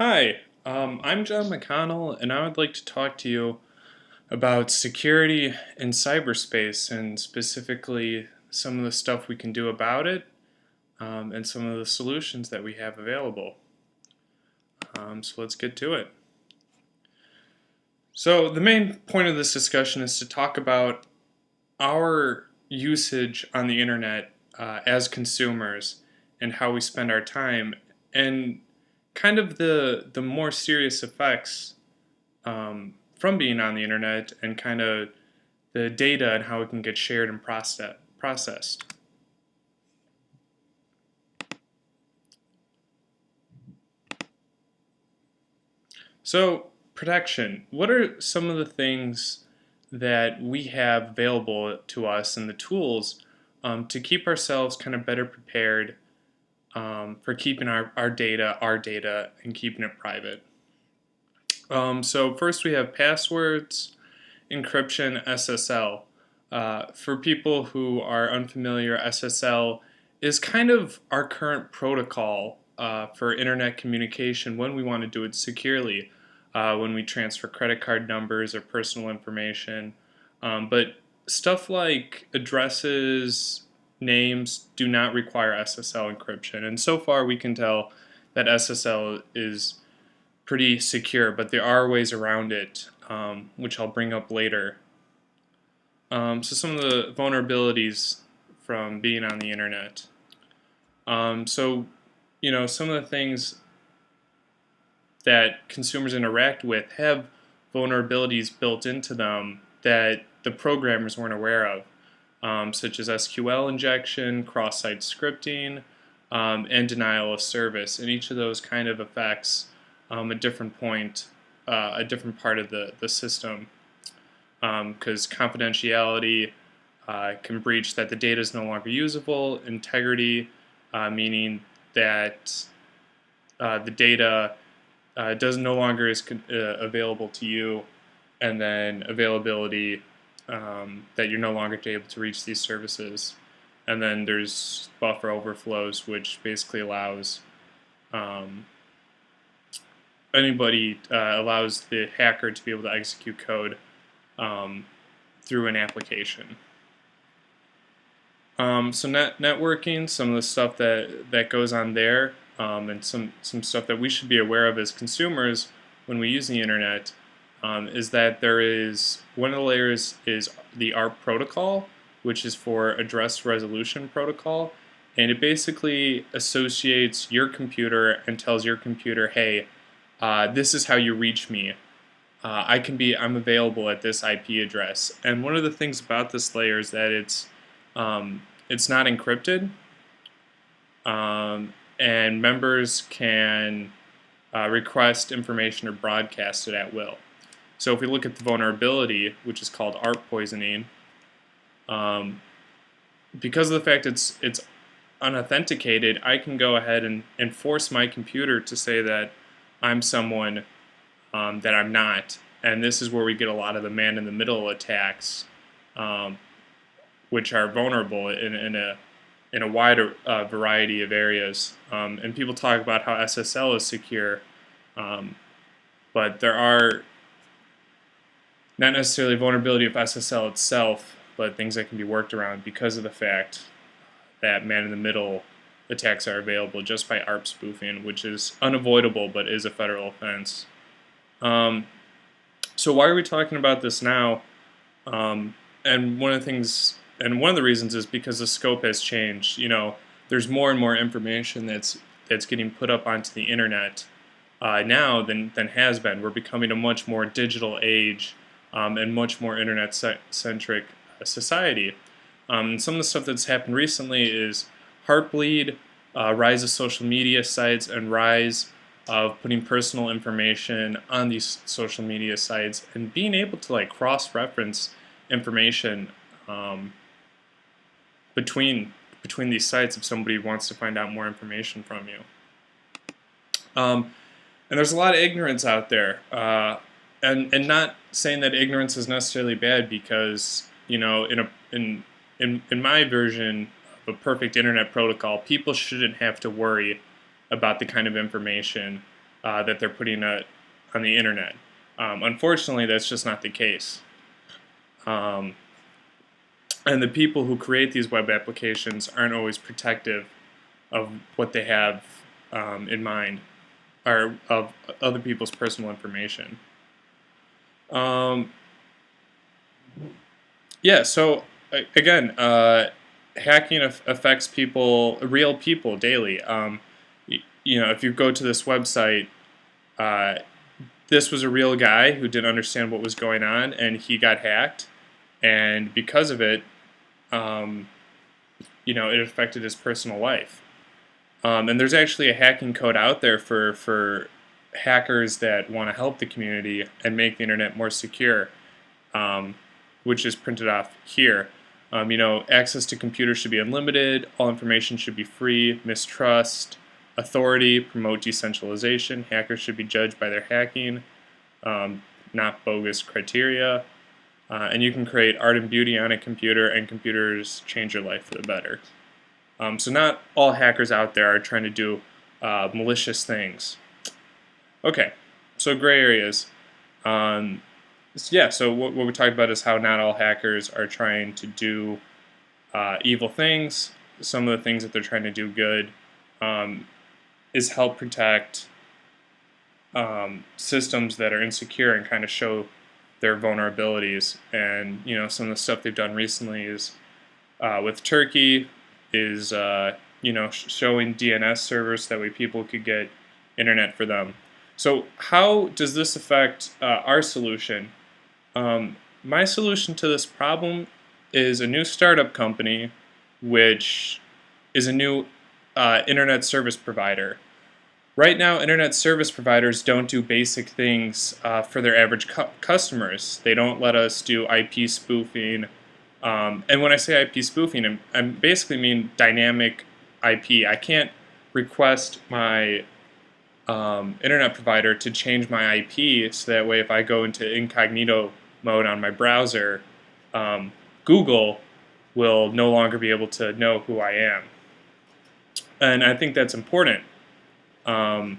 Hi, I'm John McConnell, and I would like to talk to you about security in cyberspace and specifically some of the stuff we can do about it and some of the solutions that we have available. So let's get to it. So, the main point of this discussion is to talk about our usage on the internet as consumers and how we spend our time and kind of the more serious effects from being on the internet and kind of the data and how it can get shared and processed. So, protection. What are some of the things that we have available to us and the tools to keep ourselves kind of better prepared for keeping our data and keeping it private? So, first we have passwords, encryption, SSL. For people who are unfamiliar, SSL is kind of our current protocol for internet communication when we want to do it securely, when we transfer credit card numbers or personal information. But stuff like addresses, names do not require SSL encryption. And so far, we can tell that SSL is pretty secure, but there are ways around it, which I'll bring up later. So some of the vulnerabilities from being on the internet. So, some of the things that consumers interact with have vulnerabilities built into them that the programmers weren't aware of, such as SQL injection, cross-site scripting, and denial of service. And each of those kind of affects a different point, a different part of the system, because confidentiality can breach that the data is no longer usable, integrity, meaning that the data does no longer is available to you, and then availability, that you're no longer able to reach these services. And then there's buffer overflows, which basically allows allows the hacker to be able to execute code through an application. So networking, some of the stuff that goes on there, and some stuff that we should be aware of as consumers when we use the internet, is that there is one of the layers is the ARP protocol, which is for Address Resolution Protocol, and it basically associates your computer and tells your computer, hey, this is how you reach me. I'm available at this IP address. And one of the things about this layer is that it's not encrypted, and members can request information or broadcast it at will. So if we look at the vulnerability, which is called ARP poisoning, because of the fact it's unauthenticated, I can go ahead and force my computer to say that I'm someone that I'm not. And this is where we get a lot of the man-in-the-middle attacks, which are vulnerable in a wider variety of areas. And people talk about how SSL is secure, but there are not necessarily vulnerability of SSL itself, but things that can be worked around because of the fact that man-in-the-middle attacks are available just by ARP spoofing, which is unavoidable but is a federal offense. So why are we talking about this now? And one of the reasons is because the scope has changed. There's more and more information that's getting put up onto the internet now than has been. We're becoming a much more digital age and much more internet-centric society. Some of the stuff that's happened recently is Heartbleed, rise of social media sites, and rise of putting personal information on these social media sites and being able to cross-reference information between these sites if somebody wants to find out more information from you. And there's a lot of ignorance out there, and not saying that ignorance is necessarily bad, because in my version of a perfect internet protocol, people shouldn't have to worry about the kind of information that they're putting on the internet. Unfortunately, that's just not the case. And the people who create these web applications aren't always protective of what they have in mind, or of other people's personal information. Yeah, so again, hacking affects people, real people, daily. If you go to this website, uh, this was a real guy who didn't understand what was going on, and he got hacked, and because of it, it affected his personal life. And there's actually a hacking code out there for hackers that want to help the community and make the internet more secure, which is printed off here. Access to computers should be unlimited, all information should be free, mistrust, authority, promote decentralization, hackers should be judged by their hacking, not bogus criteria, and you can create art and beauty on a computer, and computers change your life for the better. So not all hackers out there are trying to do malicious things. Okay, so gray areas. So what we talked about is how not all hackers are trying to do evil things. Some of the things that they're trying to do good is help protect systems that are insecure and kind of show their vulnerabilities. And some of the stuff they've done recently is with Turkey is showing DNS servers so that way people could get internet for them. So how does this affect our solution? My solution to this problem is a new startup company, which is a new internet service provider. Right now, internet service providers don't do basic things for their average customers. They don't let us do IP spoofing. And when I say IP spoofing, I basically mean dynamic IP. I can't request my internet provider to change my IP so that way if I go into incognito mode on my browser, Google will no longer be able to know who I am. And I think that's important. And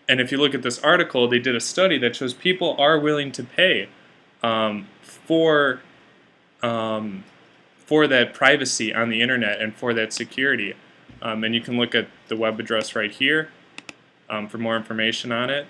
if you look at this article, they did a study that shows people are willing to pay for that privacy on the internet and for that security. And you can look at the web address right here for more information on it.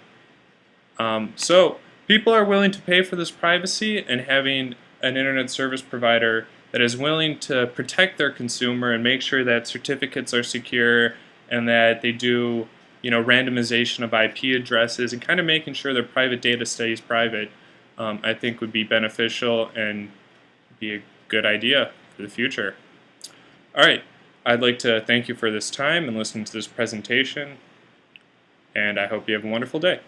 So people are willing to pay for this privacy, and having an internet service provider that is willing to protect their consumer and make sure that certificates are secure and that they do randomization of IP addresses and kind of making sure their private data stays private, I think would be beneficial and be a good idea for the future. All right, I'd like to thank you for this time and listening to this presentation, and I hope you have a wonderful day.